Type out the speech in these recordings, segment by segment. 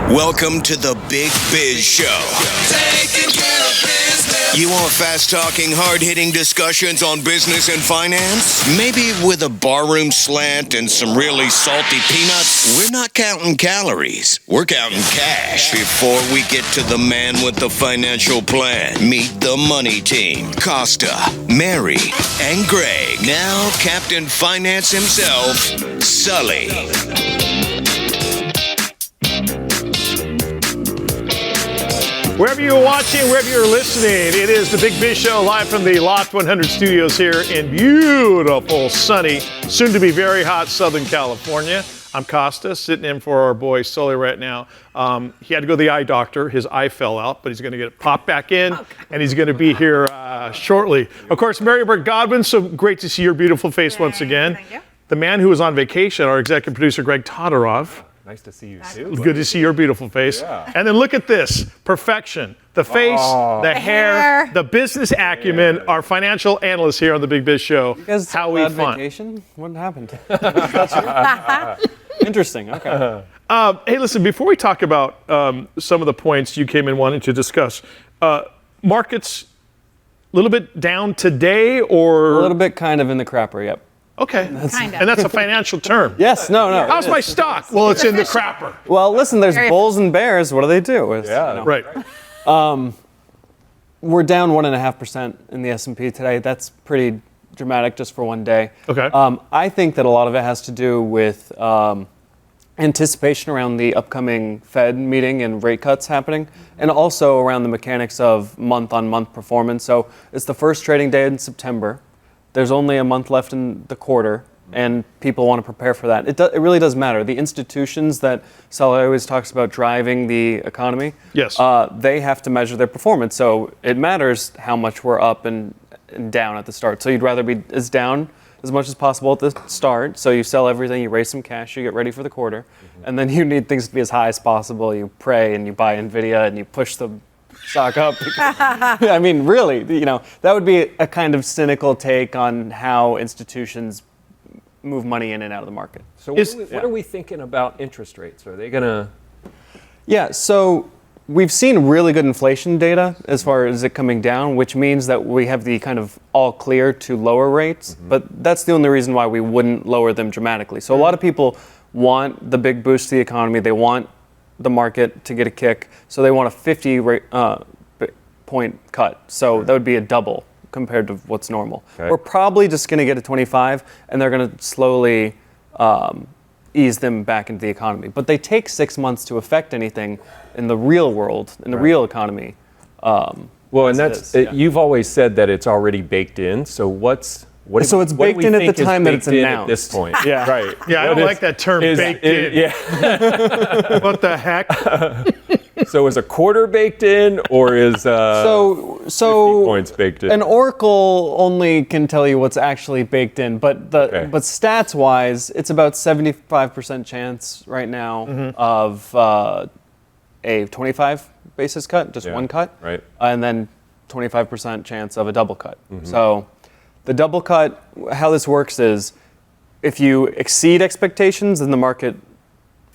Welcome to the Big Biz Show. Taking care of business. You want fast-talking, hard-hitting discussions on business and finance? Maybe with a barroom slant and some really salty peanuts? We're not counting calories. We're counting cash. Before we get to the man with the financial plan, meet the money team. Costa, Mary, and Greg. Now Captain Finance himself, Sully. Wherever you're watching, wherever you're listening, it is the Big Biz Show live from the Loft 100 studios here in beautiful, sunny, soon to be very hot Southern California. I'm Costa, sitting in for our boy Sully right now. He had to go to the eye doctor. His eye fell out, but he's going to get it popped back in, and he's going to be here shortly. Of course, Mary Burt Godwin, so great to see your beautiful face once again. Thank you. The man who was on vacation, our executive producer, Greg Todorov. Nice to see you too. Good to see your beautiful face. Yeah. And then look at this, perfection. The face, the hair, the business acumen, our financial analyst here on the Big Biz Show, Howie Font. Vacation? What happened? Interesting, okay. Hey, listen, before we talk about some of the points you came in wanting to discuss, markets a little bit down today or? A little bit kind of in the crapper, yep. Okay, Kind of. and that's a financial term. Yes, no. How's my stock? Well, it's in the crapper. Well, listen, there's bulls and bears. What do they do? Right. We're down 1.5% in the S&P today. That's pretty dramatic just for one day. Okay. I think that a lot of it has to do with anticipation around the upcoming Fed meeting and rate cuts happening, and also around the mechanics of month-on-month performance. So it's the first trading day in September. There's only a month left in the quarter, and people want to prepare for that. It really does matter. The institutions that Sully always talks about driving the economy, yes, they have to measure their performance. So it matters how much we're up and down at the start. So you'd rather be as down as much as possible at the start. So you sell everything, you raise some cash, you get ready for the quarter, and then you need things to be as high as possible. You pray and you buy NVIDIA and you push the stock up. I mean, really, that would be a kind of cynical take on how institutions move money in and out of the market. So what are we thinking about interest rates? Are they going to? Yeah, so we've seen really good inflation data as far as it coming down, which means that we have the kind of all clear to lower rates, but that's the only reason why we wouldn't lower them dramatically. So a lot of people want the big boost to the economy. They want the market to get a kick, so they want a 50 point cut. So that would be a double compared to what's normal. Okay. We're probably just going to get a 25, and they're going to slowly ease them back into the economy. But they take 6 months to affect anything in the real world, in the real economy. Well, and that's you've always said that it's already baked in. So so it's baked in at the time that it's announced. At this point, Yeah. right? Yeah, I don't like that term, baked in. Yeah. What the heck? So is a quarter baked in, or is 50 points baked in? An oracle only can tell you what's actually baked in, but but stats-wise, it's about 75% chance right now of a 25 basis cut, just one cut, right? And then 25% chance of a double cut. So the double cut, how this works is if you exceed expectations, then the market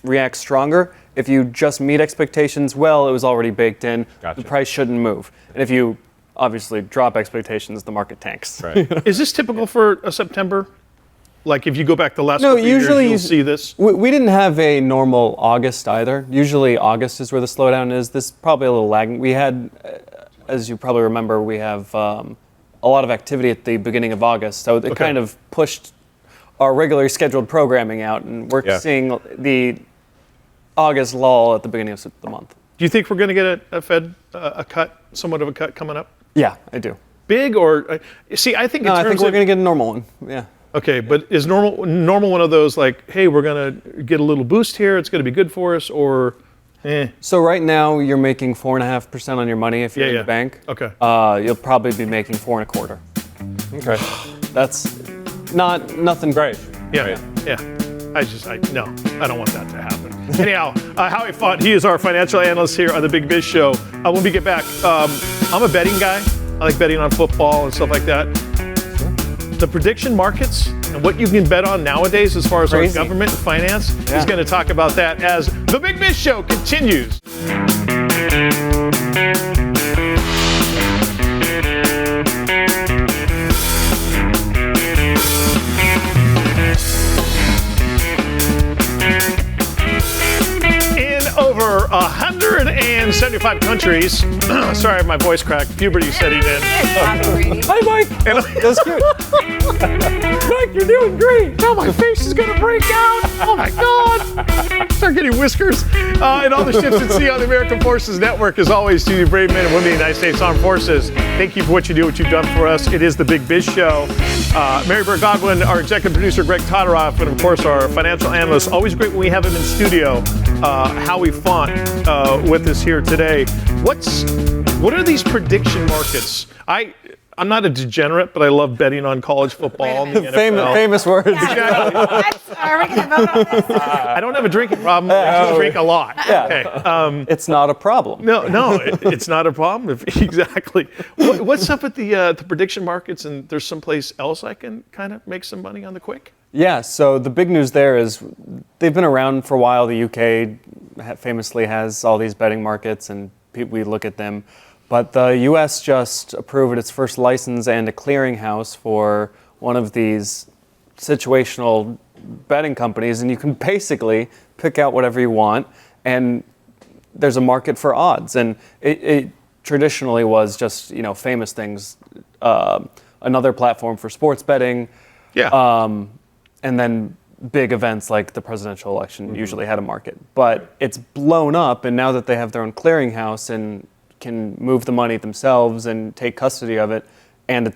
reacts stronger. If you just meet expectations, well, it was already baked in. Gotcha. The price shouldn't move. And if you obviously drop expectations, the market tanks. Right. Is this typical for a September? Like if you go back the last No, couple of usually years, you'll see this? We didn't have a normal August either. Usually August is where the slowdown is. This is probably a little lagging. We had, as you probably remember, we have a lot of activity at the beginning of August. So it kind of pushed our regularly scheduled programming out, and we're seeing the August lull at the beginning of the month. Do you think we're going to get a Fed cut, somewhat of a cut coming up? Yeah, I do. Big or see? I think. I think we're going to get a normal one. Yeah. Okay, but is normal one of those like, hey, we're going to get a little boost here. It's going to be good for us, or? So right now you're making 4.5% on your money if you're in the bank. Okay. You'll probably be making 4.25%. Okay. That's nothing great. Yeah. Right. Yeah. I don't want that to happen. Anyhow, Howie Font, he is our financial analyst here on the Big Biz Show. When we get back, I'm a betting guy. I like betting on football and stuff like that. The prediction markets and what you can bet on nowadays as far as our Crazy. government and finance. He's going to talk about that as the Big Biz Show continues. Over 175 countries. Sorry, my voice cracked. Puberty setting in. Hi, Mike. That's cute. Mike, you're doing great. Now my face is going to break out. Oh, my God. Start getting whiskers. And all the ships at sea on the American Forces Network, as always, to you brave men and women of the United States Armed Forces. Thank you for what you do, what you've done for us. It is the Big Biz Show. Mary Bird Godwin, our executive producer, Greg Todoroff, and, of course, our financial analyst. Always great when we have him in studio. Howie Font with us here today. What are these prediction markets? I'm not a degenerate, but I love betting on college football. And the NFL. Famous words. Exactly. Are we going to vote on this? I don't have a drinking problem. I just drink a lot. Yeah. Okay. It's not a problem. No, it's not a problem. Exactly. What's up with the prediction markets? And there's someplace else I can kind of make some money on the quick? Yeah, so the big news there is they've been around for a while. The UK famously has all these betting markets, and we look at them. But the US just approved its first license and a clearinghouse for one of these situational betting companies, and you can basically pick out whatever you want, and there's a market for odds. And it traditionally was just, famous things, another platform for sports betting. Yeah. And then big events like the presidential election usually had a market. But it's blown up, and now that they have their own clearinghouse and can move the money themselves and take custody of it, and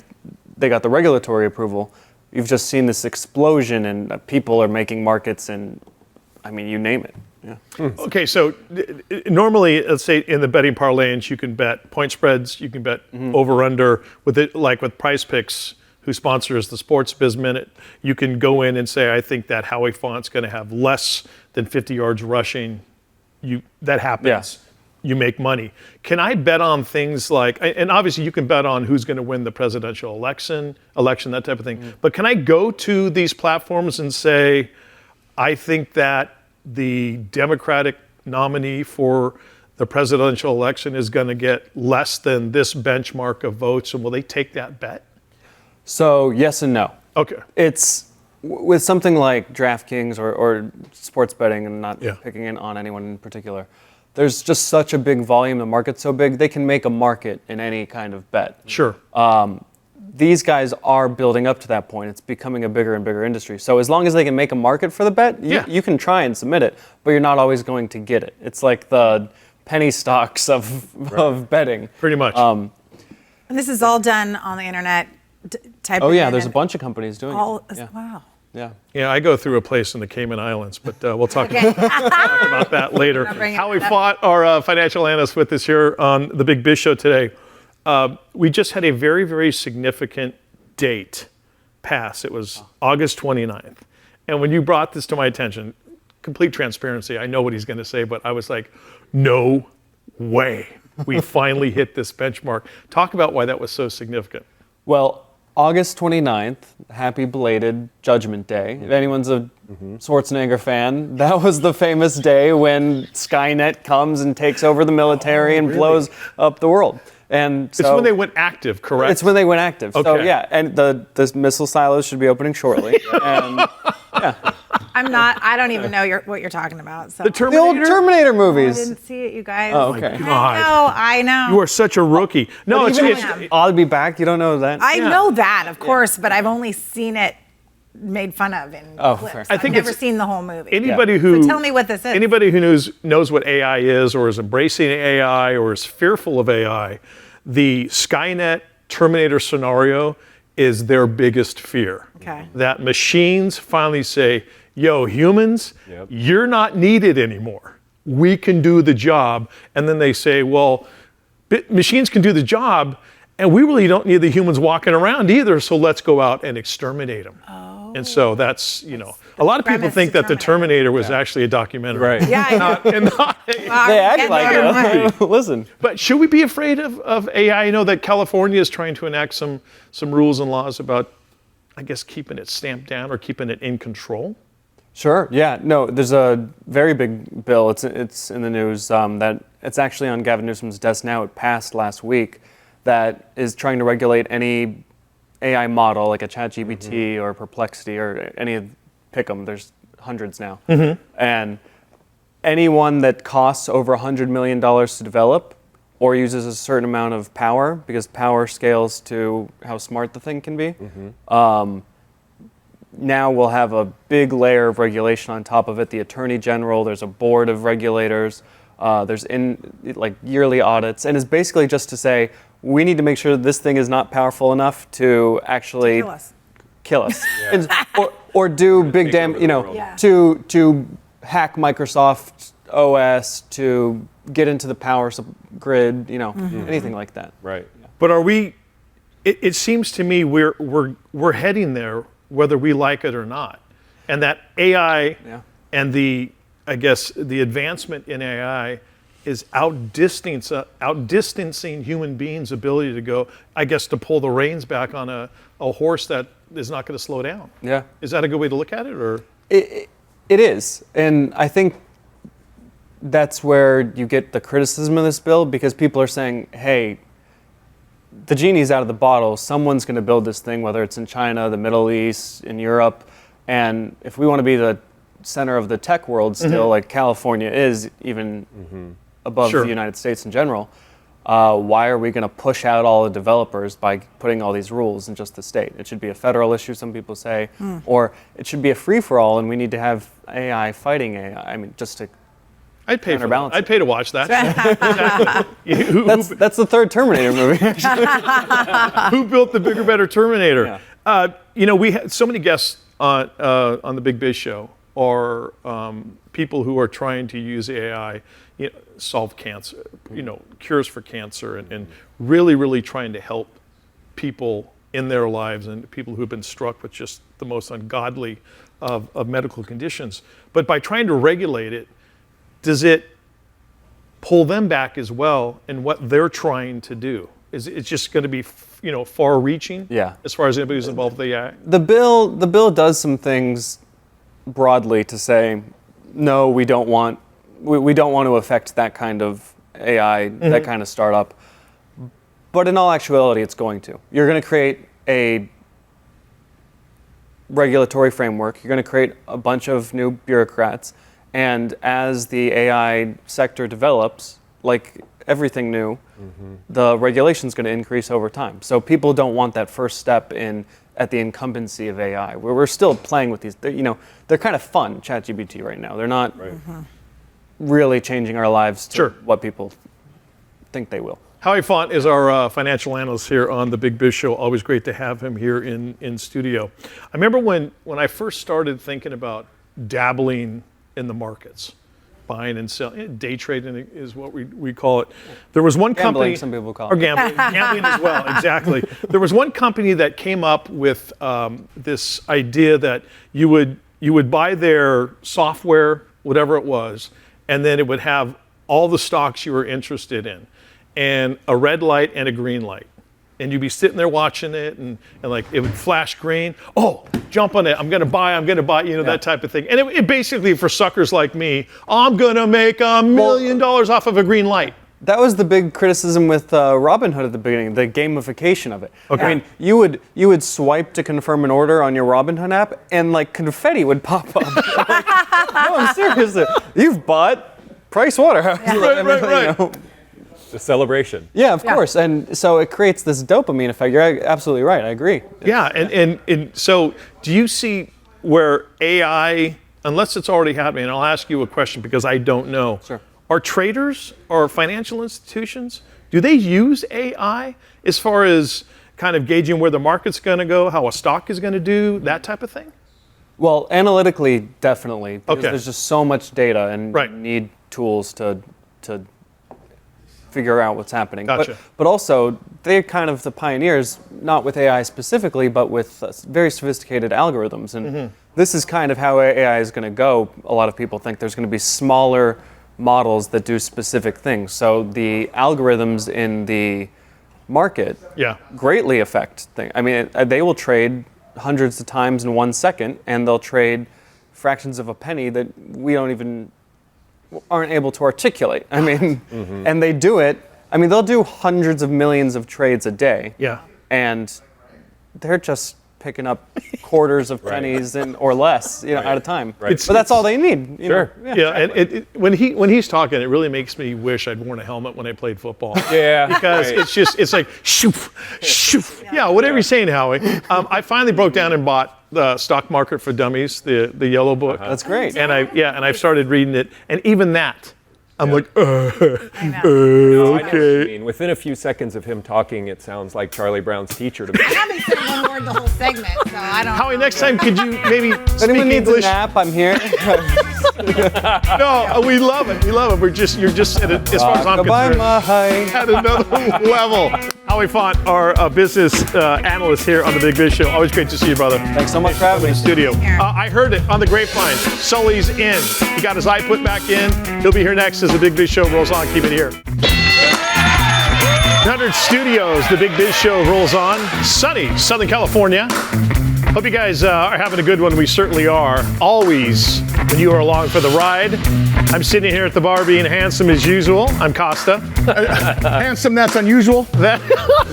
they got the regulatory approval, you've just seen this explosion, and people are making markets, and you name it. Yeah. Okay, so normally, let's say in the betting parlance, you can bet point spreads, you can bet over/under with it, like with Prize Picks, who sponsors the Sports Biz Minute. You can go in and say, I think that Howie Font's going to have less than 50 yards rushing. That happens. Yeah. You make money. Can I bet on things like, and obviously you can bet on who's going to win the presidential election, that type of thing. But can I go to these platforms and say, I think that the Democratic nominee for the presidential election is going to get less than this benchmark of votes, and will they take that bet? So yes and no. Okay. It's with something like DraftKings or sports betting, and not Yeah. picking in on anyone in particular. There's just such a big volume, the market's so big, they can make a market in any kind of bet. Sure. These guys are building up to that point. It's becoming a bigger and bigger industry. So as long as they can make a market for the bet, you can try and submit it, but you're not always going to get it. It's like the penny stocks of betting. Pretty much. And this is all done on the internet. Oh yeah, there's a bunch of companies doing it. Yeah. Wow. Yeah. Yeah, I go through a place in the Cayman Islands, but we'll talk about that later. Howie Font, our financial analyst, with us here on the Big Biz Show today. We just had a very, very significant date pass. It was August 29th. And when you brought this to my attention, complete transparency, I know what he's going to say, but I was like, no way. We finally hit this benchmark. Talk about why that was so significant. Well, August 29th, happy belated Judgment Day. If anyone's a Schwarzenegger fan, that was the famous day when Skynet comes and takes over the military and blows up the world. And so, it's when they went active, correct? It's when they went active. Okay. So yeah, and the missile silos should be opening shortly. And yeah. I don't even know what you're talking about. So. The The old Terminator I movies. didn't see it, you guys. Oh, okay. God. I know. You are such a rookie. No, it's I'll be back. You don't know that? I know that, of course, but I've only seen it made fun of in clips. I think I've never it's- seen the whole movie. anybody who So tell me what this is. Anybody who knows what AI is, or is embracing AI, or is fearful of AI, the Skynet Terminator scenario is their biggest fear. Okay. That machines finally say, yo, humans, you're not needed anymore. We can do the job. And then they say, well, machines can do the job, and we really don't need the humans walking around either, so let's go out and exterminate them. And so that's, a lot of people Premise think to that the Terminator was actually a documentary. Right. Yeah, I know. They act like it. Listen. But should we be afraid of AI? I know that California is trying to enact some rules and laws about I guess, keeping it stamped down or keeping it in control? Sure. Yeah. No. There's a very big bill. It's in the news that it's actually on Gavin Newsom's desk now. It passed last week. That is trying to regulate any AI model like a ChatGPT or Perplexity or any of pick 'em. There's hundreds now, and anyone that costs over $100 million to develop or uses a certain amount of power, because power scales to how smart the thing can be. Now we'll have a big layer of regulation on top of it. The Attorney General, there's a board of regulators, there's yearly audits, and it's basically just to say, we need to make sure that this thing is not powerful enough to actually kill us. or do big to hack Microsoft OS, to get into the power grid, anything like that. Right. But are we? It seems to me we're heading there, whether we like it or not, and that AI and the advancement in AI is outdistancing human beings' ability to go, I guess, to pull the reins back on a horse that is not going to slow down. Yeah. Is that a good way to look at it, or? It is, and I think that's where you get the criticism of this bill, because people are saying, hey, the genie's out of the bottle. Someone's going to build this thing, whether it's in China, the Middle East, in Europe. And if we want to be the center of the tech world still, like California is, even above the United States in general, why are we going to push out all the developers by putting all these rules in just the state? It should be a federal issue, some people say, or it should be a free-for-all, and we need to have AI fighting AI. I mean, just to I'd pay for that. I'd pay to watch that. That's the third Terminator movie. Who built the bigger, better Terminator? Yeah. We had so many guests on the Big Biz Show are people who are trying to use AI, solve cancer, cures for cancer, and really, really trying to help people in their lives and people who have been struck with just the most ungodly of medical conditions. But by trying to regulate it, does it pull them back as well in what they're trying to do? Is it just going to be, far-reaching? Yeah. As far as anybody who's involved with AI? The bill does some things broadly to say, no, we don't want to affect that kind of AI, that kind of startup. But in all actuality, it's going to. You're going to create a regulatory framework. You're going to create a bunch of new bureaucrats. And as the AI sector develops, like everything new, the regulation's going to increase over time. So people don't want that first step at the incumbency of AI. We're still playing with these. They're kind of fun, ChatGPT right now. They're not really changing our lives to what people think they will. Howie Font is our financial analyst here on the Big Biz Show. Always great to have him here in studio. I remember when I first started thinking about dabbling in the markets, buying and selling. Day trading is what we call it. There was one company, some people call it. Or gambling as well, exactly. There was one company that came up with this idea that you would buy their software, whatever it was, and then it would have all the stocks you were interested in, and a red light and a green light. And you'd be sitting there watching it, and like it would flash green. Oh, jump on it! I'm gonna buy. That type of thing. And it basically, for suckers like me, I'm gonna make $1 million off of a green light. That was the big criticism with Robinhood at the beginning, the gamification of it. Okay. I mean, you would swipe to confirm an order on your Robinhood app, and like confetti would pop up. No, I'm serious. You've bought Price Waterhouse. Yeah. Right. The celebration. Yeah, of course. And so it creates this dopamine effect. You're absolutely right. I agree. Yeah, and so do you see where AI, unless it's already happening, and I'll ask you a question because I don't know. Sure. Are traders or financial institutions, do they use AI as far as kind of gauging where the market's going to go, how a stock is going to do, that type of thing? Well, analytically, definitely. Because there's just so much data, and Right. you need tools to figure out what's happening. Gotcha. But also, they're kind of the pioneers, not with AI specifically, but with very sophisticated algorithms. And this is kind of how AI is going to go. A lot of people think there's going to be smaller models that do specific things. So the algorithms in the market greatly affect things. I mean, they will trade hundreds of times in 1 second, and they'll trade fractions of a penny that we aren't able to articulate. I mean, and they do it. I mean, they'll do hundreds of millions of trades a day. Yeah. And they're just picking up quarters of pennies or less, at a time. Right. But that's all they need. Sure. And when he's talking, it really makes me wish I'd worn a helmet when I played football. Yeah. Because it's like shoof, shoof. Yeah, whatever you're saying, Howie. I finally broke down and bought the Stock Market for Dummies, the yellow book. That's great. And I've started reading it, and even that, I'm like, No, okay. I mean, within a few seconds of him talking, it sounds like Charlie Brown's teacher to me. I haven't said one word the whole segment, so I don't Howie, know. next time could you maybe If speak anyone needs English? a nap, I'm here. No, we love it. We love it. You're just at as far as I'm Goodbye, concerned, Mike. at another level. Howie Font, our business analyst here on the Big Biz Show. Always great to see you, brother. Thanks so much for having In me. the studio. I heard it on the grapevine. Sully's in. He got his eye put back in. He'll be here next as the Big Biz Show rolls on. Keep it here. 100 Studios, the Big Biz Show rolls on. Sunny, Southern California. Hope you guys are having a good one. We certainly are. Always when you are along for the ride. I'm sitting here at the bar being handsome as usual. I'm Costa. Handsome, that's unusual. That,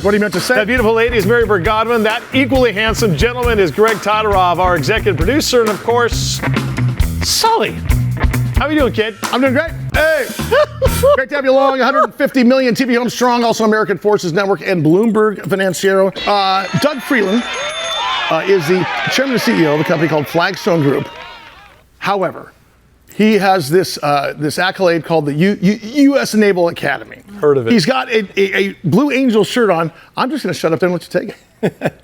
What are you meant to say? that beautiful lady is Mary Bird Godwin. That equally handsome gentleman is Greg Todorov, our executive producer. And of course, Sully. How are you doing, kid? I'm doing great. Hey, great to have you along. 150 million TV Home Strong, also American Forces Network and Bloomberg Financiero. Doug Freeland is the chairman and CEO of a company called Flagstone Group. However, he has this accolade called the U.S. Naval Academy. Heard of it. He's got a Blue Angel shirt on. I'm just going to shut up there and let you take it.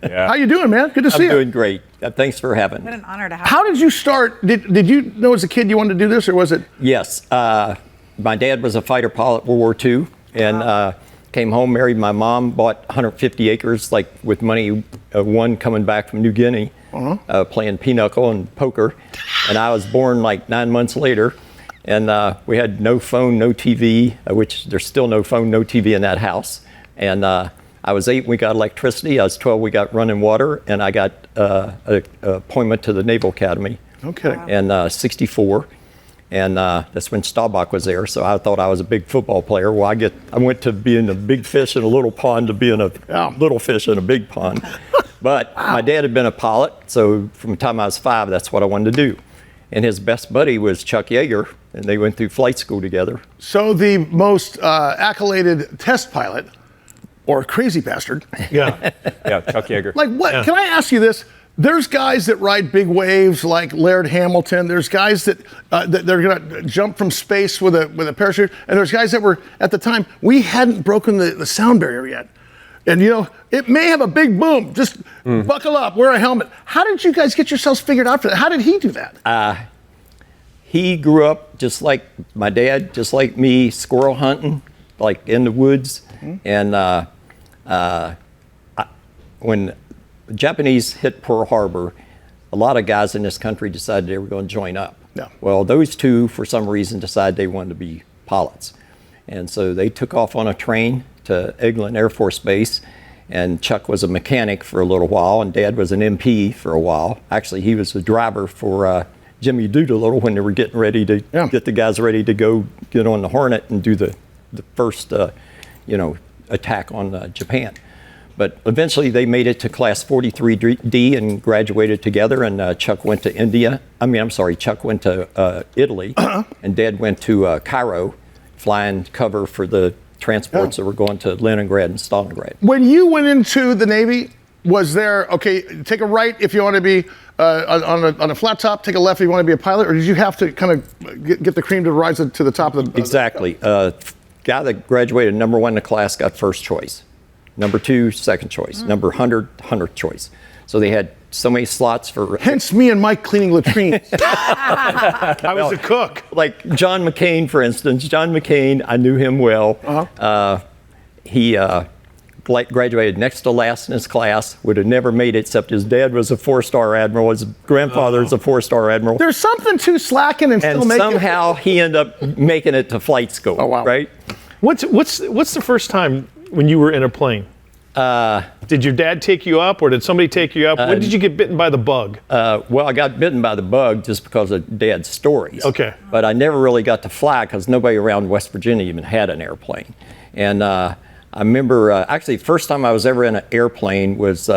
Yeah. How you doing, man? Good to see I'm you. doing great. Thanks for having What me. an honor to have How did you start? Did you know as a kid you wanted to do this, or was it? Yes, my dad was a fighter pilot, World War II, and came home, married my mom, bought 150 acres, like with money won coming back from New Guinea, playing pinochle and poker. And I was born like 9 months later, and we had no phone, no TV, which there's still no phone, no TV in that house. And I was 8 when we got electricity. I was 12 we got running water, and I got an appointment to the Naval Academy Okay. in 64. And that's when Staubach was there, so I thought I was a big football player. Well, I went to being a big fish in a little pond to being a little fish in a big pond. But my dad had been a pilot, so from the time I was 5, that's what I wanted to do. And his best buddy was Chuck Yeager, and they went through flight school together. So the most accoladed test pilot, or crazy bastard. Yeah. Yeah, Chuck Yeager. Like what? Yeah. Can I ask you this? There's guys that ride big waves like Laird Hamilton. There's guys that they're gonna jump from space with a parachute, and there's guys that were at the time we hadn't broken the sound barrier yet. And it may have a big boom. Just buckle up, wear a helmet. How did you guys get yourselves figured out for that? How did he do that? He grew up just like my dad, just like me, squirrel hunting, like in the woods. And when the Japanese hit Pearl Harbor, a lot of guys in this country decided they were going to join up. Yeah. Well, those two, for some reason, decided they wanted to be pilots. And so they took off on a train to Eglin Air Force Base. And Chuck was a mechanic for a little while, and Dad was an MP for a while. Actually, he was the driver for Jimmy Doolittle when they were getting ready to get the guys ready to go get on the Hornet and do the first, attack on Japan. But eventually they made it to class 43D and graduated together, and Chuck went to Chuck went to Italy, and Dad went to Cairo, flying cover for the transports that were going to Leningrad and Stalingrad. When you went into the Navy, was there, okay, take a right if you want to be on a flat top, take a left if you want to be a pilot, or did you have to kind of get the cream to rise to the top of the... Exactly. Guy that graduated number 1 in the class got first choice. Number 2, second choice. Number 100, 100th choice. So they had so many slots for... Hence me and Mike cleaning latrines. I was a cook. Like John McCain, for instance. John McCain, I knew him well. He graduated next to last in his class, would have never made it, except his dad was a 4-star admiral, his grandfather is a 4-star admiral. There's something to slacking and still And making somehow he ended up making it to flight school, Oh, wow. right? What's the first time when you were in a plane? Did your dad take you up, or did somebody take you up? When did you get bitten by the bug? Well, I got bitten by the bug just because of Dad's stories. Okay. But I never really got to fly because nobody around West Virginia even had an airplane. And I remember, actually, the first time I was ever in an airplane was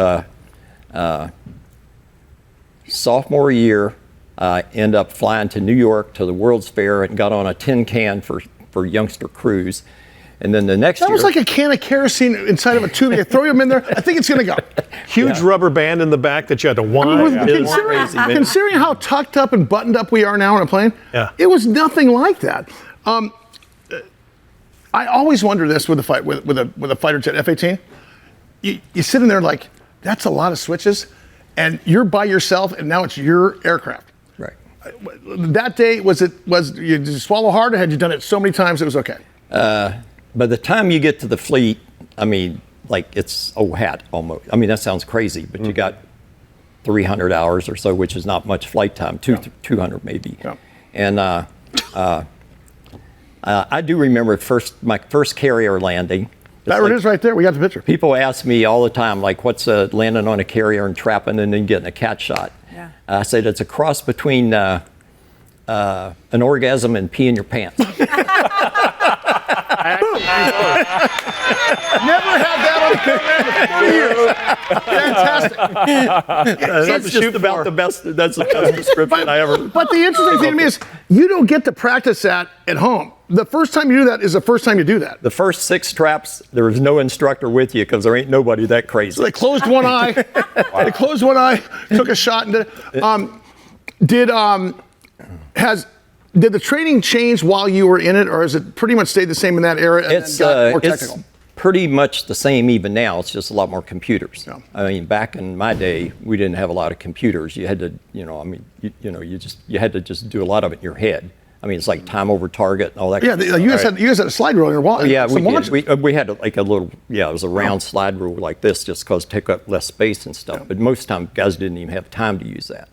sophomore year. I ended up flying to New York to the World's Fair and got on a tin can for youngster cruise. And then the next year... That was like a can of kerosene inside of a tube. You throw them in there, I think it's going to go. Huge rubber band in the back that you had to wind. Considering how tucked up and buttoned up we are now on a plane, it was nothing like that. I always wonder this with a fighter jet, F-18. You sit in there like, that's a lot of switches, and you're by yourself, and now it's your aircraft. Right. That day, was you just swallow hard, or had you done it so many times it was okay? By the time you get to the fleet, I mean, like it's old hat almost. I mean, that sounds crazy, but you got 300 hours or so, which is not much flight time, 200 maybe. Yeah. And I do remember my first carrier landing. There it is right there. We got the picture. People ask me all the time, like, what's landing on a carrier and trapping and then getting a cat shot? Yeah. I said it's a cross between an orgasm and peeing your pants. Never had that on camera in 40 years. Fantastic. That's just about the best. That's the best description I ever. But the interesting thing to me is you don't get to practice that at home. The first time you do that is the first time you do that. The first 6 traps, there was no instructor with you because there ain't nobody that crazy. So they closed one eye. They closed one eye, took a shot, and did it. Did the training change while you were in it, or has it pretty much stayed the same in that era? And it's got more technical? It's pretty much the same even now. It's just a lot more computers. Yeah. I mean, back in my day, we didn't have a lot of computers. You had to, you had to just do a lot of it in your head. I mean, it's like time over target and all that. Yeah, you guys had a slide rule in your wall. Yeah, we did. We had like a little, it was a round slide rule like this, just because it took up less space and stuff. Yeah. But most time, guys didn't even have time to use that.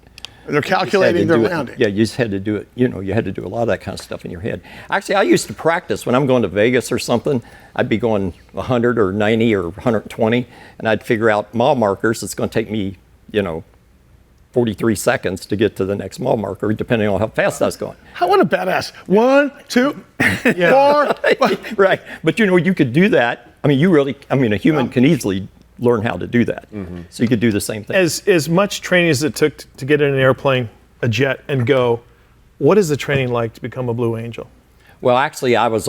They're calculating their rounding. Yeah, you just had to do it. You had to do a lot of that kind of stuff in your head. Actually, I used to practice when I'm going to Vegas or something. I'd be going 100 or 90 or 120, and I'd figure out mile markers. It's going to take me, 43 seconds to get to the next mile marker, depending on how fast I was going. What a badass. 1, 2, 4. Right. But you could do that. I mean, a human can easily learn how to do that. Mm-hmm. So you could do the same thing. As much training as it took to get in an airplane, a jet, and go, what is the training like to become a Blue Angel? Well, actually, I was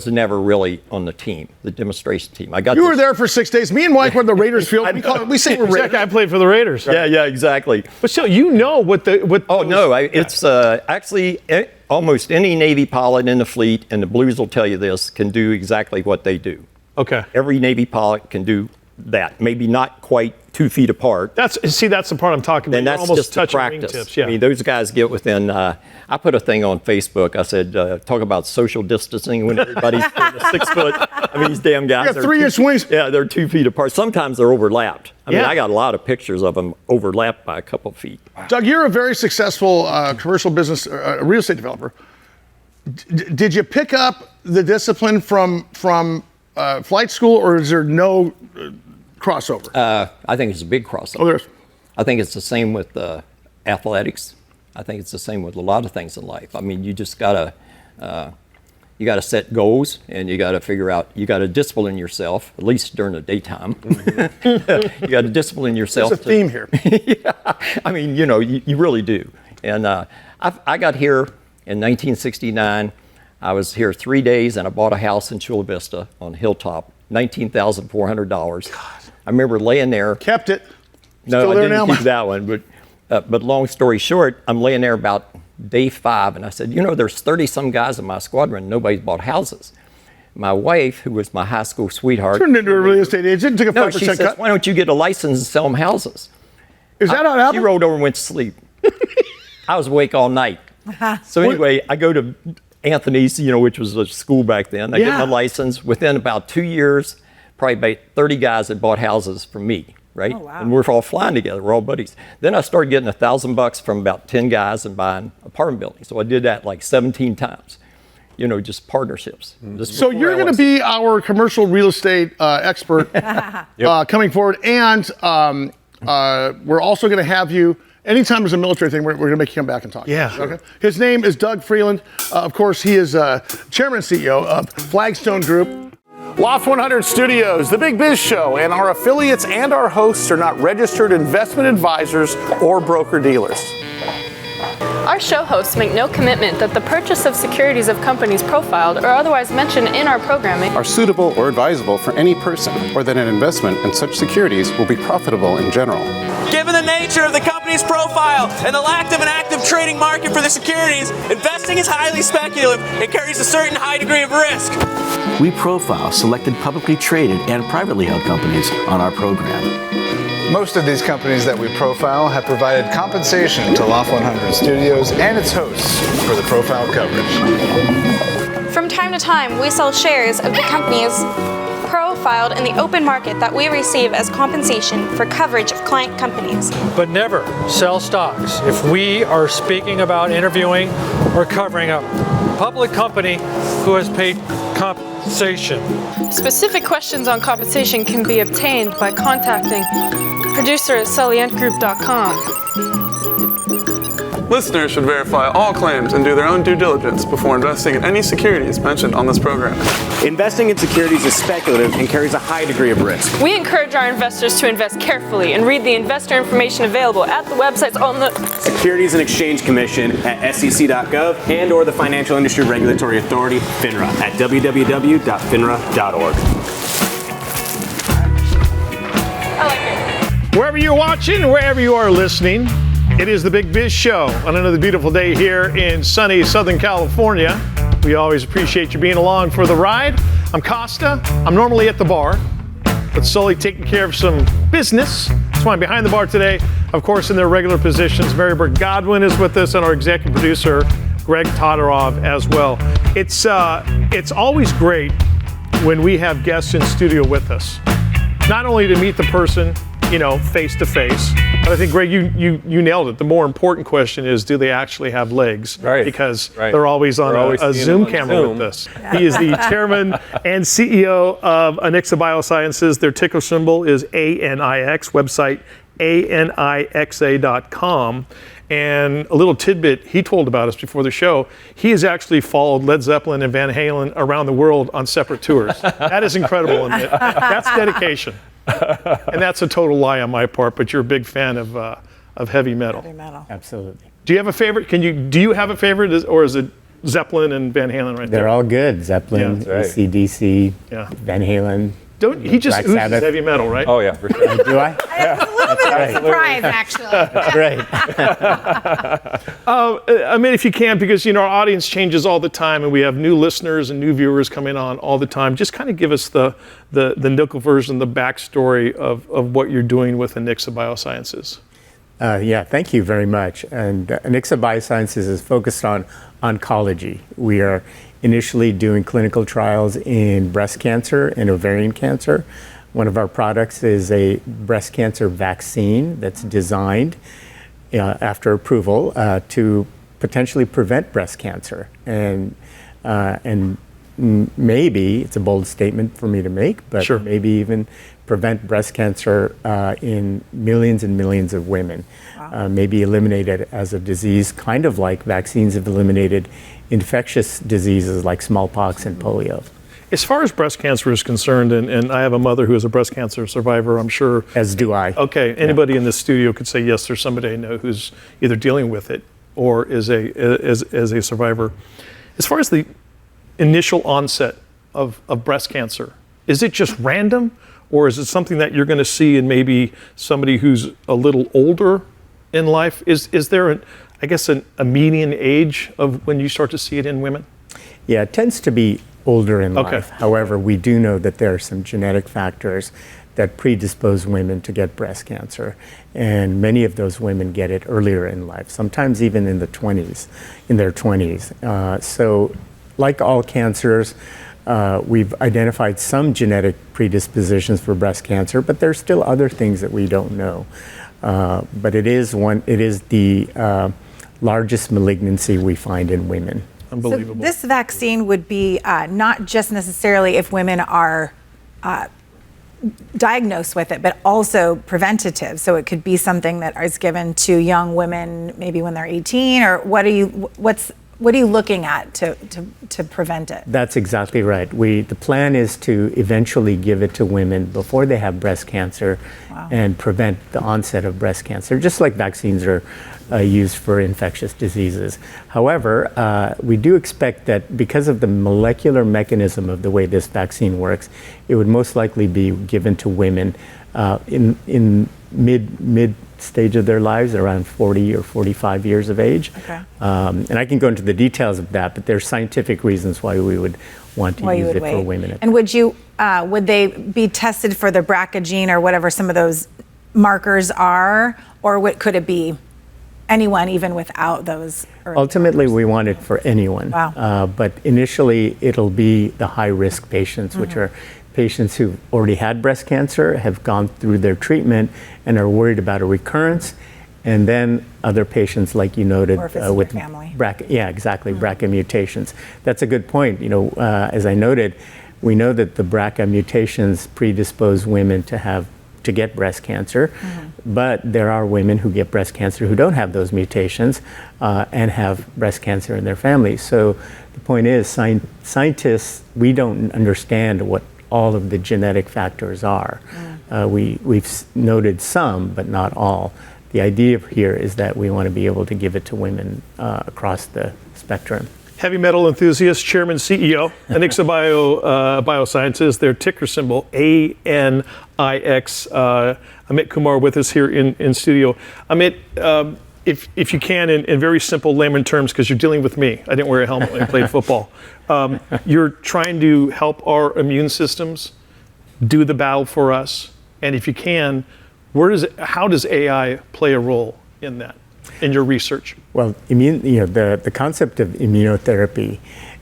never really on the team, the demonstration team. You were there for 6 days. Me and Mike were at the Raiders field. We say we're Raiders. I played for the Raiders. Right? Yeah, exactly. But still, it's actually almost any Navy pilot in the fleet, and the Blues will tell you this, can do exactly what they do. Okay. Every Navy pilot can do that. Maybe not quite 2 feet apart. That's the part I'm talking about. And that's almost just the practice. Wingtips, yeah. I mean, those guys get within. I put a thing on Facebook. I said, talk about social distancing when everybody's 6 foot. I mean, these damn guys. You got 3-inch wings. Yeah, they're 2 feet apart. Sometimes they're overlapped. I mean, I got a lot of pictures of them overlapped by a couple of feet. Doug, you're a very successful commercial business, real estate developer. Did you pick up the discipline from flight school, or is there no crossover? I think it's a big crossover. Oh, there's. I think it's the same with athletics. I think it's the same with a lot of things in life. I mean, you just gotta set goals, and you gotta figure out. You gotta discipline yourself, at least during the daytime. Mm-hmm. You gotta discipline yourself. There's a theme here. Yeah, I mean, you really do. And I got here in 1969. I was here 3 days, and I bought a house in Chula Vista on Hilltop, $19,400. I remember laying there. Kept it. No, I didn't keep that one. But long story short, I'm laying there about day 5, and I said, there's 30-some guys in my squadron. Nobody's bought houses. My wife, who was my high school sweetheart, turned into a real estate agent, took a 5% she says, cut. why don't you get a license and sell them houses? Is that how it happened? She rolled over and went to sleep. I was awake all night. So anyway, I go to Anthony's, which was a school back then. I get my license. Within about 2 years, probably about 30 guys had bought houses from me, right? Oh, wow. And we're all flying together. We're all buddies. Then I started getting $1,000 from about 10 guys and buying apartment buildings. So I did that like 17 times. just partnerships. So you're going to be our commercial real estate expert coming forward, and we're also going to have you. Anytime there's a military thing, we're going to make you come back and talk. Yeah. Okay. His name is Doug Freeland. Of course, he is chairman and CEO of Flagstone Group. Loft 100 Studios, The Big Biz Show, and our affiliates and our hosts are not registered investment advisors or broker-dealers. Our show hosts make no commitment that the purchase of securities of companies profiled or otherwise mentioned in our programming are suitable or advisable for any person, or that an investment in such securities will be profitable in general. Given the nature of the company's profile and the lack of an active trading market for the securities, investing is highly speculative and carries a certain high degree of risk. We profile selected publicly traded and privately held companies on our program. Most of these companies that we profile have provided compensation to Loft 100 Studios and its hosts for the profile coverage. From time to time, we sell shares of the companies profiled in the open market that we receive as compensation for coverage of client companies. But never sell stocks if we are speaking about interviewing or covering a public company who has paid compensation. Specific questions on compensation can be obtained by contacting producer@salientgroup.com. Listeners should verify all claims and do their own due diligence before investing in any securities mentioned on this program. Investing in securities is speculative and carries a high degree of risk. We encourage our investors to invest carefully and read the investor information available at the websites on the Securities and Exchange Commission at sec.gov and or the Financial Industry Regulatory Authority, FINRA, at www.finra.org. I like it. Wherever you're watching, wherever you are listening, it is the Big Biz Show on another beautiful day here in sunny Southern California. We always appreciate you being along for the ride. I'm Costa. I'm normally at the bar, but Sully taking care of some business. That's why I'm behind the bar today. Of course, in their regular positions, Mary Burt Godwin is with us, and our executive producer, Greg Todorov, as well. It's always great when we have guests in studio with us. Not only to meet the person, face to face. But I think, Greg, you nailed it. The more important question is, do they actually have legs? Right. Because they're always on a Zoom camera with us. He is the chairman and CEO of Anixa Biosciences. Their ticker symbol is ANIX, website anixa.com. And a little tidbit he told about us before the show, he has actually followed Led Zeppelin and Van Halen around the world on separate tours. That is incredible. That's dedication. And that's a total lie on my part, but you're a big fan of heavy metal. Heavy metal. Absolutely. Do you have a favorite? Do you have a favorite, or is it Zeppelin and Van Halen right there? They're all good. Zeppelin, AC/DC, Van Halen. He just oozes heavy metal, right? Oh, yeah, for sure. Do I? I was a little bit of a surprise, actually. That's great. I mean, if you can, because our audience changes all the time, and we have new listeners and new viewers coming on all the time. Just kind of give us the nickel version, the backstory of what you're doing with Anixa Biosciences. Thank you very much. And Anixa Biosciences is focused on oncology. We are initially doing clinical trials in breast cancer and ovarian cancer. One of our products is a breast cancer vaccine that's designed after approval to potentially prevent breast cancer. And maybe, it's a bold statement for me to make, but maybe even prevent breast cancer in millions and millions of women. Wow. Maybe eliminate it as a disease, kind of like vaccines have eliminated infectious diseases like smallpox and polio. As far as breast cancer is concerned, and I have a mother who is a breast cancer survivor, I'm sure. As do I. Okay, anybody in this studio could say, yes, there's somebody I know who's either dealing with it or is a survivor. As far as the initial onset of breast cancer, is it just random, or is it something that you're going to see in maybe somebody who's a little older in life? Is there, a median age of when you start to see it in women? Yeah, it tends to be older in life. However, we do know that there are some genetic factors that predispose women to get breast cancer. And many of those women get it earlier in life, sometimes even in their 20s. So like all cancers, we've identified some genetic predispositions for breast cancer, but there's still other things that we don't know. But it is the largest malignancy we find in women. Unbelievable. So this vaccine would be not just necessarily if women are diagnosed with it, but also preventative. So it could be something that is given to young women maybe when they're 18, or what are you looking at to prevent it? That's exactly right. The plan is to eventually give it to women before they have breast cancer and prevent the onset of breast cancer, just like vaccines are used for infectious diseases. However, we do expect that because of the molecular mechanism of the way this vaccine works, it would most likely be given to women in mid stage of their lives, around 40 or 45 years of age. Okay. And I can go into the details of that, but there's scientific reasons why we would want to use it for women. And would they be tested for the BRCA gene or whatever some of those markers are, or could it be anyone even without those? Ultimately, we want it for anyone. Wow. But initially, it'll be the high-risk patients, which are patients who've already had breast cancer, have gone through their treatment, and are worried about a recurrence. And then other patients, like you noted, with BRCA, BRCA mutations. That's a good point. As I noted, we know that the BRCA mutations predispose women to get breast cancer, but there are women who get breast cancer who don't have those mutations and have breast cancer in their family. So the point is, scientists, we don't understand what all of the genetic factors are. We've noted some, but not all. The idea here is that we want to be able to give it to women across the spectrum. Heavy metal enthusiast, chairman, CEO, Anixa Biosciences, their ticker symbol, ANIX. Amit Kumar with us here in studio. Amit, if you can, in very simple layman terms, because you're dealing with me. I didn't wear a helmet when I played football. You're trying to help our immune systems do the battle for us. And if you can, how does AI play a role in that, in your research? Well, the concept of immunotherapy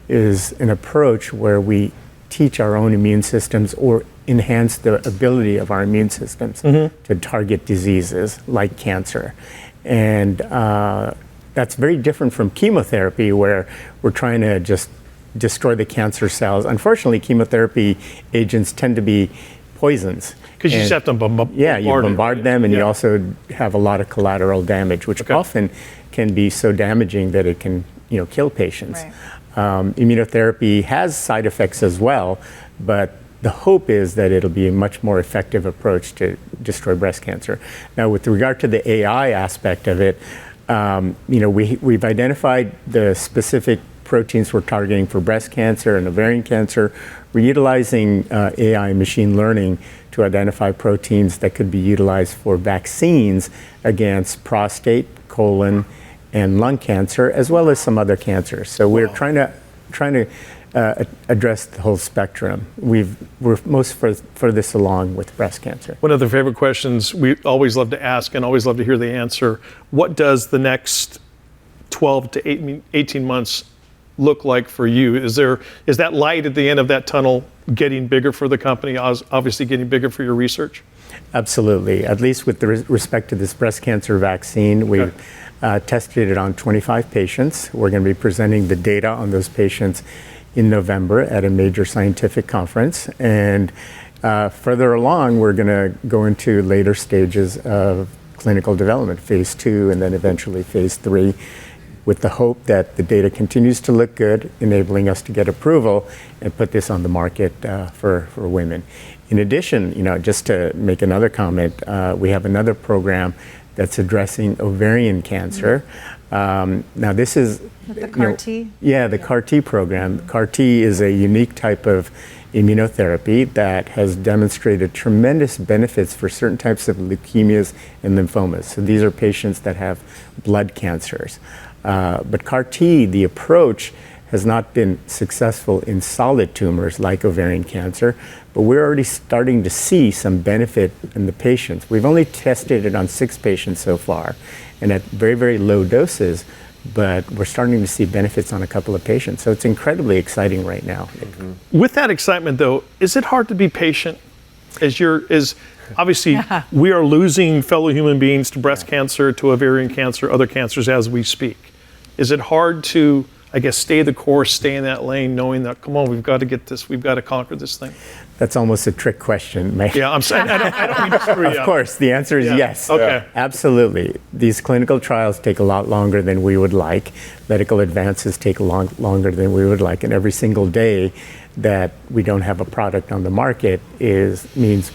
is an approach where we teach our own immune systems or enhance the ability of our immune systems to target diseases like cancer. And that's very different from chemotherapy, where we're trying to just destroy the cancer cells. Unfortunately, chemotherapy agents tend to be poisons. Because you just have to bombard them, and you also have a lot of collateral damage, which often can be so damaging that it can kill patients. Right. Immunotherapy has side effects as well, but the hope is that it'll be a much more effective approach to destroy breast cancer. Now, with regard to the AI aspect of it, we've identified the specific proteins we're targeting for breast cancer and ovarian cancer. We're utilizing AI machine learning to identify proteins that could be utilized for vaccines against prostate, colon, and lung cancer, as well as some other cancers. So we're trying to address the whole spectrum. We're most furthest along with breast cancer. One of the favorite questions we always love to ask and always love to hear the answer: what does the next 12 to 18 months look like for you? Is that light at the end of that tunnel getting bigger for the company, obviously getting bigger for your research? Absolutely. At least with respect to this breast cancer vaccine, we've tested it on 25 patients. We're going to be presenting the data on those patients in November at a major scientific conference. And further along, we're going to go into later stages of clinical development, phase 2, and then eventually phase 3, with the hope that the data continues to look good, enabling us to get approval and put this on the market for women. In addition, just to make another comment, we have another program that's addressing ovarian cancer. Now, this is the CAR-T? The CAR-T program. CAR-T is a unique type of immunotherapy that has demonstrated tremendous benefits for certain types of leukemias and lymphomas. So these are patients that have blood cancers. But CAR-T, the approach, has not been successful in solid tumors like ovarian cancer, but we're already starting to see some benefit in the patients. We've only tested it on 6 patients so far, and at very, very low doses, but we're starting to see benefits on a couple of patients. So it's incredibly exciting right now. With that excitement, though, is it hard to be patient? Obviously, we are losing fellow human beings to breast cancer, to ovarian cancer, other cancers as we speak. Is it hard to I guess, stay the course, stay in that lane, knowing that, come on, we've got to get this, we've got to conquer this thing? That's almost a trick question, Mike. Yeah, I'm saying, I don't mean to screw you up. Of course, the answer is yes. Okay. Absolutely. These clinical trials take a lot longer than we would like. Medical advances take longer than we would like. And every single day that we don't have a product on the market means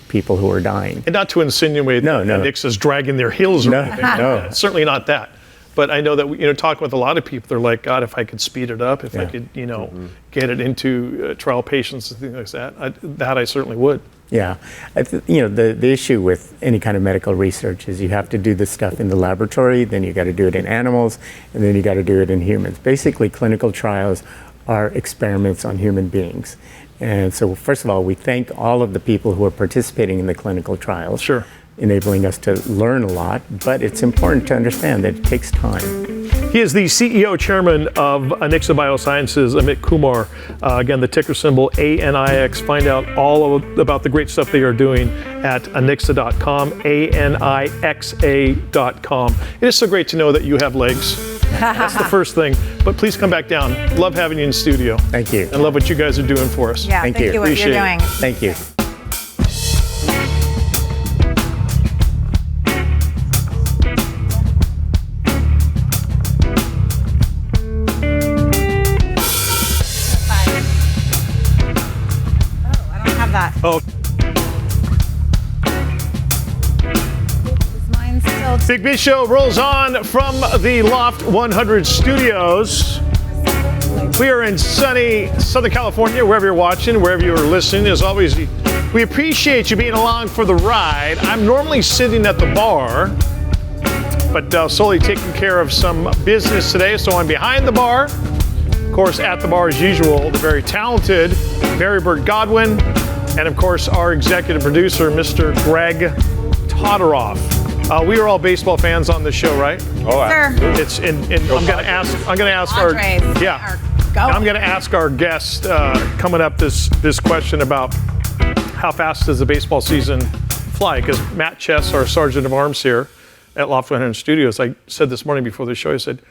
people who are dying. And not to insinuate that Anixa's dragging their heels or anything. No. Certainly not that. But I know that, talking with a lot of people, they're like, God, if I could speed it up, if I could, get it into trial patients and things like that, I certainly would. Yeah. The issue with any kind of medical research is you have to do this stuff in the laboratory, then you got to do it in animals, and then you got to do it in humans. Basically, clinical trials are experiments on human beings. And so, first of all, we thank all of the people who are participating in the clinical trials. Sure. Enabling us to learn a lot, but it's important to understand that it takes time. He is the CEO chairman of Anixa Biosciences, Amit Kumar. Again, the ticker symbol ANIX. Find out all about the great stuff they are doing at anixa.com, ANIXA.com. It is so great to know that you have legs. That's the first thing. But please come back down. Love having you in studio. Thank you. And love what you guys are doing for us. Yeah, thank you what you're doing. Thank you. Oh. Big Biz Show rolls on from the Loft 100 studios. We are in sunny Southern California, wherever you're watching, wherever you're listening. As always, we appreciate you being along for the ride. I'm normally sitting at the bar, but solely taking care of some business today, so I'm behind the bar. Of course, at the bar as usual, the very talented Mary Burt Godwin, and of course, our executive producer, Mr. Greg Todoroff. We are all baseball fans on this show, right? Oh, absolutely. It's I'm going to ask our guest coming up this question about how fast does the baseball season fly? Because Matt Chess, our sergeant of arms here at Loft 100 Studios, I said this morning before the show, I said,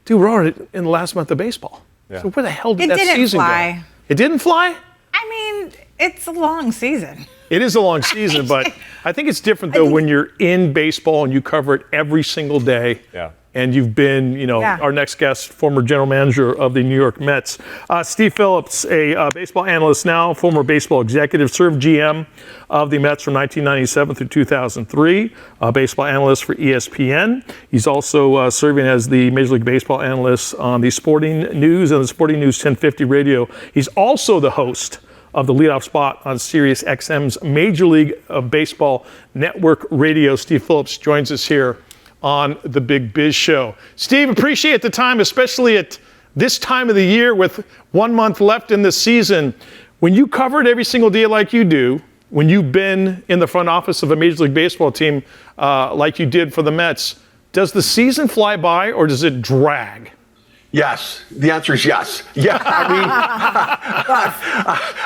dude, we're already in the last month of baseball. Yeah. So where the hell did that season go? It didn't fly? I mean, it's a long season. It is a long season, but I think it's different, though, when you're in baseball and you cover it every single day. Yeah. And you've been, our next guest, former general manager of the New York Mets. Steve Phillips, a baseball analyst now, former baseball executive, served GM of the Mets from 1997 through 2003, a baseball analyst for ESPN. He's also serving as the Major League Baseball analyst on the Sporting News and the Sporting News 1050 radio. He's also the host of the leadoff spot on Sirius XM's Major League Baseball Network Radio. Steve Phillips joins us here on the Big Biz Show. Steve, appreciate the time, especially at this time of the year with 1 month left in the season. When you cover it every single day like you do, when you've been in the front office of a Major League Baseball team like you did for the Mets, does the season fly by or does it drag? Yes. The answer is yes. Yeah.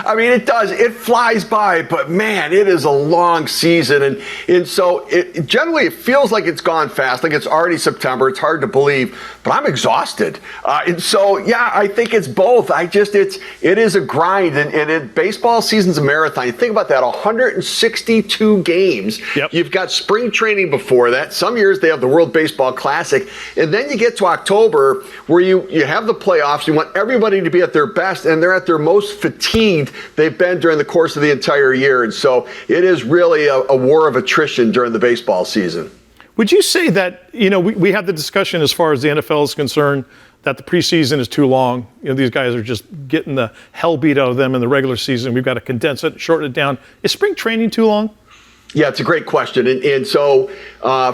I mean, it does. It flies by, but man, it is a long season. And so generally it feels like it's gone fast, like it's already September. It's hard to believe, but I'm exhausted. And so, yeah, I think it's both. It is a grind, and baseball season's a marathon. You think about that, 162 games. Yep. You've got spring training before that. Some years they have the World Baseball Classic. And then you get to October where you have the playoffs. You want everybody to be at their best, and they're at their most fatigued they've been during the course of the entire year. And so it is really a war of attrition during the baseball season. Would you say that, we had the discussion as far as the NFL is concerned, that the preseason is too long? These guys are just getting the hell beat out of them in the regular season. We've got to condense it, shorten it down. Is spring training too long? Yeah, it's a great question. And so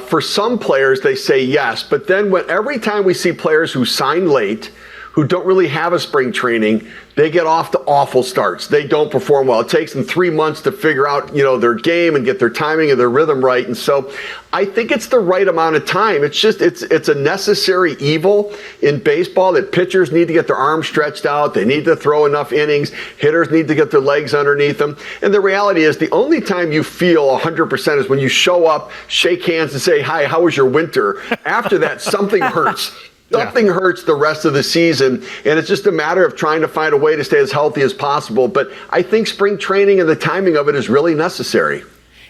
for some players, they say yes. But then every time we see players who sign late, who don't really have a spring training, they get off to awful starts. They don't perform well. It takes them 3 months to figure out, their game and get their timing and their rhythm right. And so I think it's the right amount of time. It's just, it's a necessary evil in baseball that pitchers need to get their arms stretched out. They need to throw enough innings. Hitters need to get their legs underneath them. And the reality is the only time you feel 100% is when you show up, shake hands and say, hi, how was your winter? After that, something hurts. Nothing hurts the rest of the season, and it's just a matter of trying to find a way to stay as healthy as possible. But I think spring training and the timing of it is really necessary.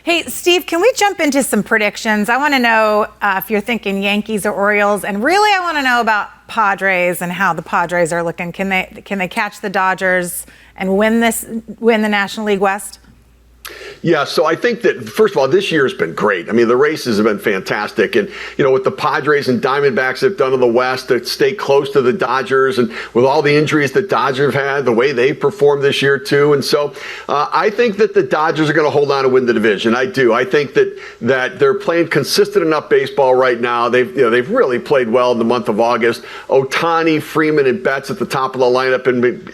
Hey, Steve, can we jump into some predictions? I want to know if you're thinking Yankees or Orioles, and really I want to know about Padres and how the Padres are looking. Can they catch the Dodgers and win the National League West? Yeah, so I think that, first of all, this year has been great. I mean, the races have been fantastic. And, what the Padres and Diamondbacks have done in the West to stay close to the Dodgers, and with all the injuries that Dodgers have had, the way they performed this year, too. And so I think that the Dodgers are going to hold on and win the division. I do. I think that they're playing consistent enough baseball right now. They've really played well in the month of August. Ohtani, Freeman, and Betts at the top of the lineup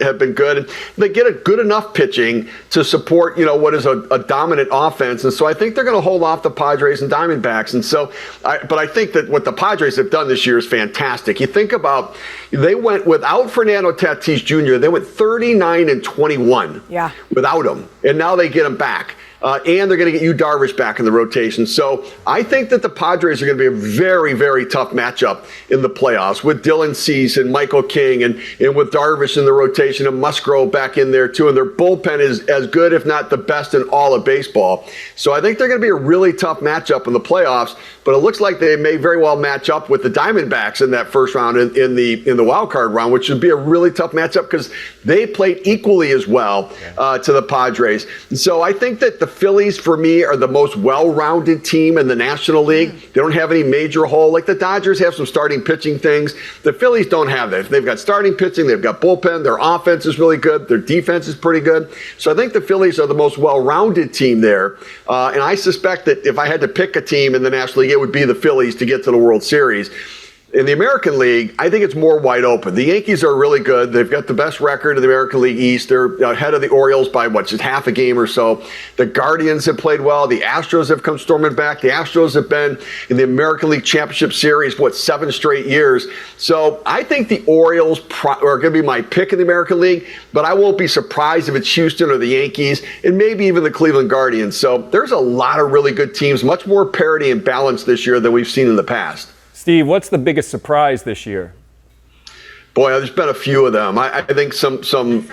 have been good. And they get a good enough pitching to support, what is a dominant offense. And so I think they're going to hold off the Padres and Diamondbacks. And so, but I think that what the Padres have done this year is fantastic. You think about, they went without Fernando Tatis Jr., they went 39-21 without him. And now they get him back. And they're going to get Yu Darvish back in the rotation. So I think that the Padres are going to be a very, very tough matchup in the playoffs with Dylan Cease and Michael King and with Darvish in the rotation and Musgrove back in there too. And their bullpen is as good, if not the best in all of baseball. So I think they're going to be a really tough matchup in the playoffs. But it looks like they may very well match up with the Diamondbacks in that first round in the wild card round, which would be a really tough matchup because they played equally as well to the Padres. And so I think that the Phillies, for me, are the most well-rounded team in the National League. They don't have any major hole. Like the Dodgers have some starting pitching things. The Phillies don't have that. They've got starting pitching. They've got bullpen. Their offense is really good. Their defense is pretty good. So I think the Phillies are the most well-rounded team there. And I suspect that if I had to pick a team in the National League, it would be the Phillies to get to the World Series. In the American League, I think it's more wide open. The Yankees are really good. They've got the best record in the American League East. They're ahead of the Orioles by, just half a game or so. The Guardians have played well. The Astros have come storming back. The Astros have been in the American League Championship Series, 7 straight years. So I think the Orioles are going to be my pick in the American League, but I won't be surprised if it's Houston or the Yankees and maybe even the Cleveland Guardians. So there's a lot of really good teams, much more parity and balance this year than we've seen in the past. Steve, what's the biggest surprise this year? Boy, there's been a few of them. I think some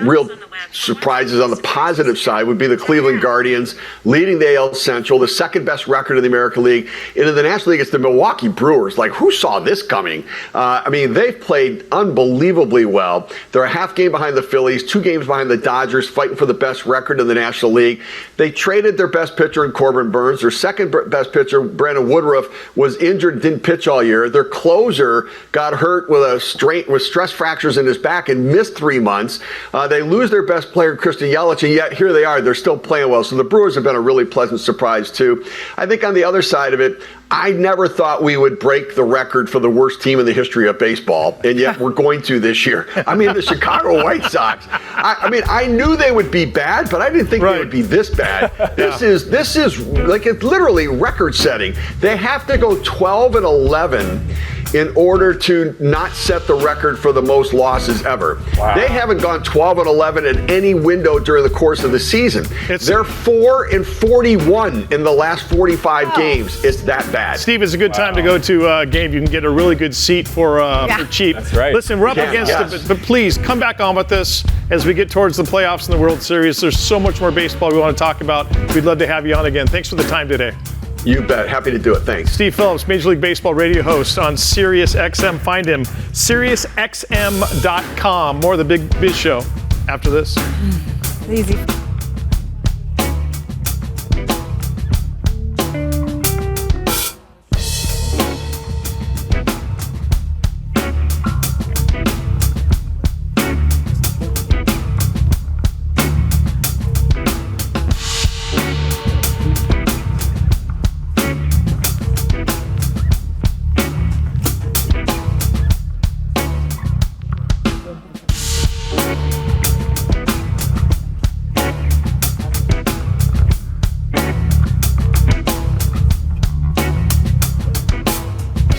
real surprises on the positive side would be the Cleveland Guardians leading the AL Central, the second best record in the American League. And in the National League, it's the Milwaukee Brewers. Like, who saw this coming? They've played unbelievably well. They're a half game behind the Phillies, 2 games behind the Dodgers, fighting for the best record in the National League. They traded their best pitcher in Corbin Burns. Their second best pitcher, Brandon Woodruff, was injured and didn't pitch all year. Their closer got hurt with stress fractures in his back and missed 3 months. They lose their best player, Christian Yelich, and yet here they are. They're still playing well. So the Brewers have been a really pleasant surprise, too. I think on the other side of it, I never thought we would break the record for the worst team in the history of baseball, and yet we're going to this year. The Chicago White Sox. I knew they would be bad, but I didn't think they would be this bad. This is like, it's literally record-setting. They have to go 12-11 in order to not set the record for the most losses ever. Wow. They haven't gone 12-11 at any window during the course of the season. They're 4-41 in the last 45 games. It's that bad. Steve, it's a good time to go to a game. You can get a really good seat for cheap. That's right. Listen, we're up against it, but please come back on with us as we get towards the playoffs in the World Series. There's so much more baseball we want to talk about. We'd love to have you on again. Thanks for the time today. You bet. Happy to do it. Thanks. Steve Phillips, Major League Baseball radio host on SiriusXM. Find him, SiriusXM.com. More of the Big Biz Show after this. Easy.